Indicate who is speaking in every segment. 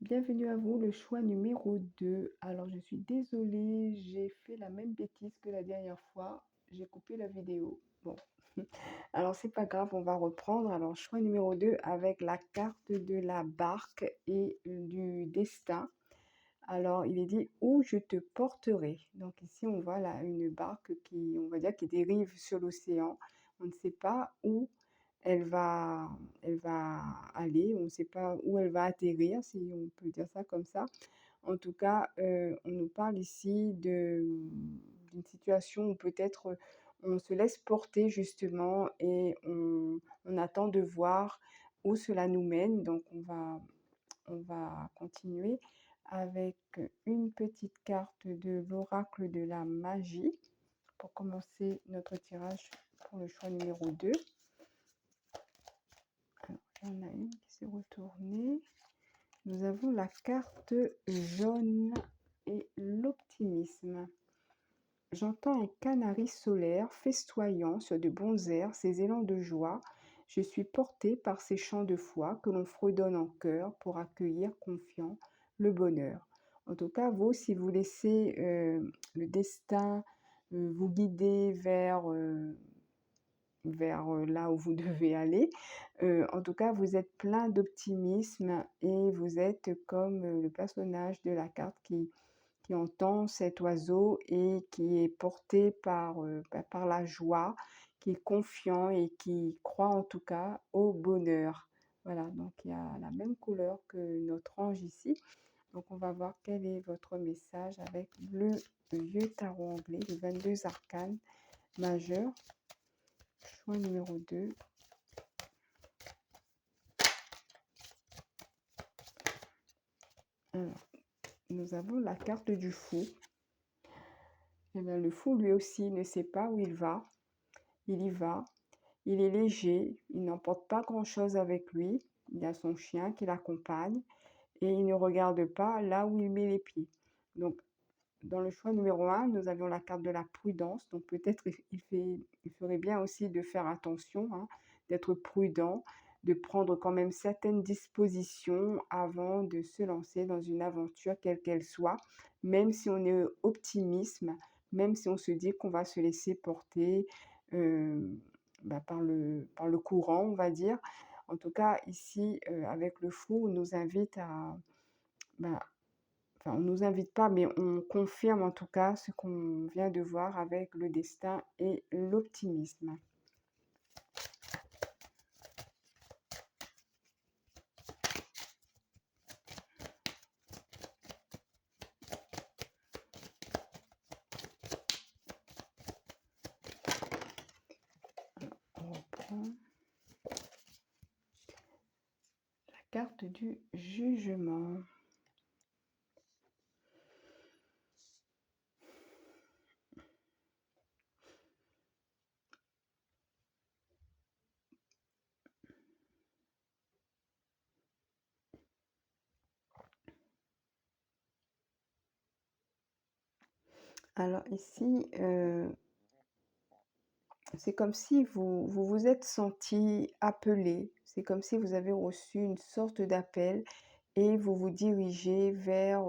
Speaker 1: Bienvenue à vous, le choix numéro 2. Alors, je suis désolée, j'ai fait la même bêtise que la dernière fois. J'ai coupé la vidéo. Bon, alors c'est pas grave, on va reprendre. Alors, choix numéro 2 avec la carte de la barque et du destin. Alors, il est dit où je te porterai. Donc ici, on voit là une barque qui, on va dire, qui dérive sur l'océan. On ne sait pas où elle va, elle va aller, on ne sait pas où elle va atterrir, si on peut dire ça comme ça. En tout cas, on nous parle ici d'une situation où peut-être on se laisse porter justement et on attend de voir où cela nous mène. Donc, on va continuer avec une petite carte de l'oracle de la magie pour commencer notre tirage pour le choix numéro 2. Alors, il y en a une qui s'est retournée. Nous avons la carte jaune et l'optimisme. J'entends un canari solaire festoyant sur de bons airs ses élans de joie. Je suis porté par ces chants de foi que l'on fredonne en chœur pour accueillir confiant le bonheur. En tout cas, vous, si vous laissez le destin vous guider vers là où vous devez aller. En tout cas, vous êtes plein d'optimisme et vous êtes comme le personnage de la carte qui entend cet oiseau et qui est porté par la joie, qui est confiant et qui croit en tout cas au bonheur. Voilà, donc il y a la même couleur que notre ange ici. Donc on va voir quel est votre message avec le vieux tarot anglais, les 22 arcanes majeurs. Choix numéro 2. Alors, nous avons la carte du fou. Eh bien, le fou, lui aussi, ne sait pas où il va. Il y va. Il est léger. Il n'emporte pas grand-chose avec lui. Il a son chien qui l'accompagne. Et il ne regarde pas là où il met les pieds. Donc, dans le choix numéro 1, nous avions la carte de la prudence. Donc, peut-être il ferait bien aussi de faire attention, hein, d'être prudent, de prendre quand même certaines dispositions avant de se lancer dans une aventure, quelle qu'elle soit, même si on est optimisme, même si on se dit qu'on va se laisser porter par le courant, on va dire. En tout cas, ici, avec le fou, on nous invite à... bah, Enfin, on ne nous invite pas, mais on confirme en tout cas ce qu'on vient de voir avec le destin et l'optimisme. On reprend la carte du jugement. Alors ici, c'est comme si vous êtes senti appelé, c'est comme si vous avez reçu une sorte d'appel et vous vous dirigez vers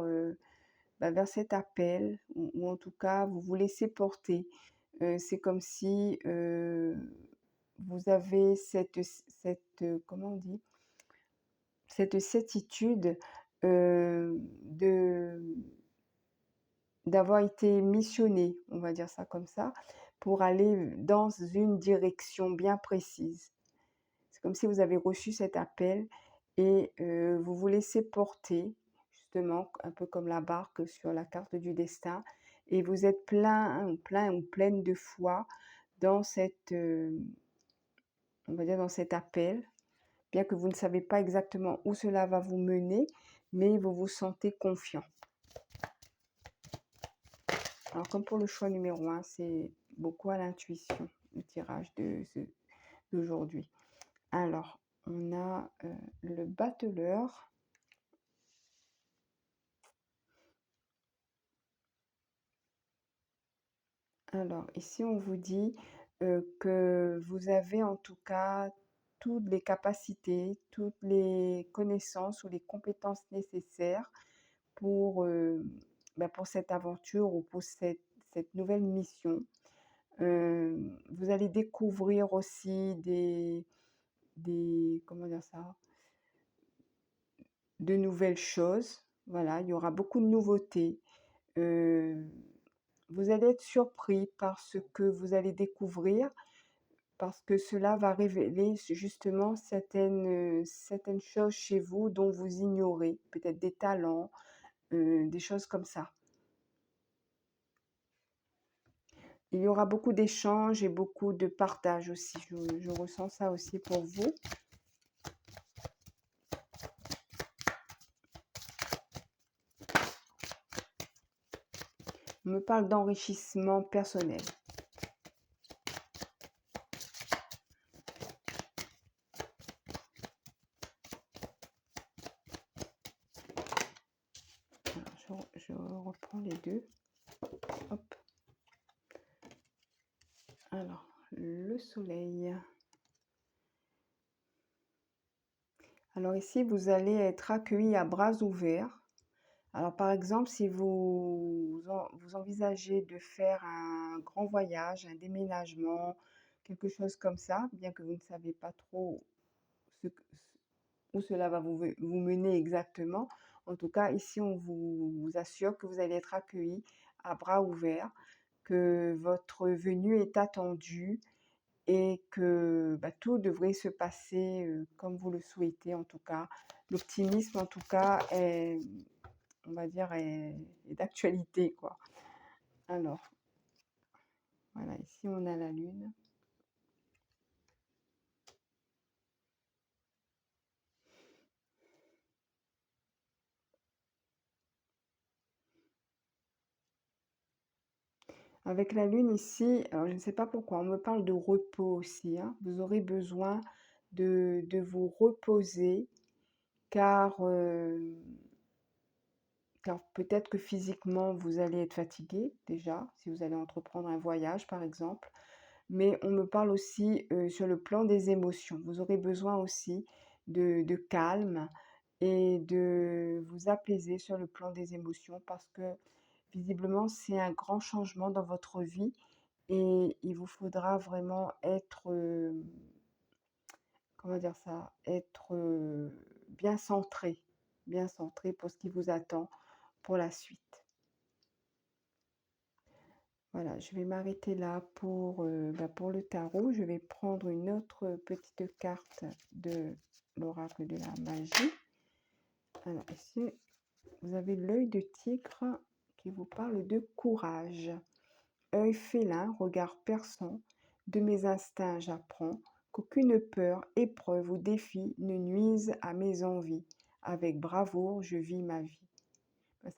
Speaker 1: cet appel ou en tout cas vous vous laissez porter. C'est comme si vous avez comment on dit? Cette certitude de d'avoir été missionné, on va dire ça comme ça, pour aller dans une direction bien précise. C'est comme si vous avez reçu cet appel et vous vous laissez porter, justement, un peu comme la barque sur la carte du destin, et vous êtes plein ou pleine de foi dans on va dire dans cet appel, bien que vous ne savez pas exactement où cela va vous mener, mais vous vous sentez confiant. Alors, comme pour le choix numéro 1, c'est beaucoup à l'intuition, le tirage d'aujourd'hui. Alors, on a le battleur. Alors, ici, on vous dit que vous avez en tout cas toutes les capacités, toutes les connaissances ou les compétences nécessaires pour, pour cette aventure ou pour cette nouvelle mission. Vous allez découvrir aussi des comment dire ça? De nouvelles choses. Voilà, il y aura beaucoup de nouveautés. Heu, Vous allez être surpris par ce que vous allez découvrir, parce que cela va révéler justement certaines choses chez vous dont vous ignorez, peut-être des talents, des choses comme ça. Il y aura beaucoup d'échanges et beaucoup de partage aussi. Je ressens ça aussi pour vous. On me parle d'enrichissement personnel. Alors, je reprends les deux. Hop. Alors, le soleil. Alors ici, vous allez être accueilli à bras ouverts. Alors par exemple, si vous envisagez de faire un grand voyage, un déménagement, quelque chose comme ça, bien que vous ne savez pas trop ce que- où cela va vous mener exactement. En tout cas, ici, on vous assure que vous allez être accueilli à bras ouverts, que votre venue est attendue et que tout devrait se passer comme vous le souhaitez en tout cas. L'optimisme en tout cas est, on va dire, est d'actualité quoi. Alors, voilà, ici on a la lune. Avec la lune ici, alors je ne sais pas pourquoi, on me parle de repos aussi, hein. Vous aurez besoin de vous reposer car, car peut-être que physiquement vous allez être fatigué déjà, si vous allez entreprendre un voyage par exemple. Mais on me parle aussi sur le plan des émotions. Vous aurez besoin aussi de calme et de vous apaiser sur le plan des émotions parce que visiblement c'est un grand changement dans votre vie et il vous faudra vraiment être, comment dire ça, être bien centré pour ce qui vous attend pour la suite. Voilà, je vais m'arrêter là pour le tarot. Je vais prendre une autre petite carte de l'oracle de la magie. Alors ici, vous avez l'œil de tigre qui vous parle de courage. Œil félin, regard perçant, de mes instincts j'apprends qu'aucune peur, épreuve ou défi ne nuise à mes envies. Avec bravoure, je vis ma vie.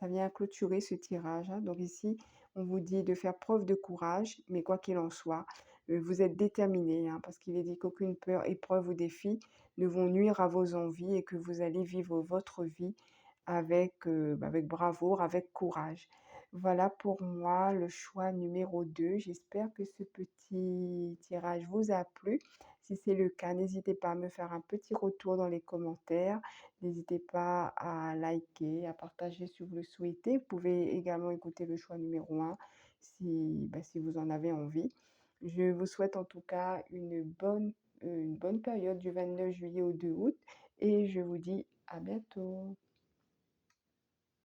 Speaker 1: Ça vient clôturer ce tirage, hein. Donc ici, on vous dit de faire preuve de courage, mais quoi qu'il en soit, vous êtes déterminé, hein, parce qu'il est dit qu'aucune peur, épreuve ou défi ne vont nuire à vos envies et que vous allez vivre votre vie avec bravoure, avec courage. Voilà pour moi le choix numéro 2. J'espère que ce petit tirage vous a plu. Si c'est le cas, n'hésitez pas à me faire un petit retour dans les commentaires. N'hésitez pas à liker, à partager si vous le souhaitez. Vous pouvez également écouter le choix numéro 1 si vous en avez envie. Je vous souhaite en tout cas une bonne période du 29 juillet au 2 août et je vous dis à bientôt.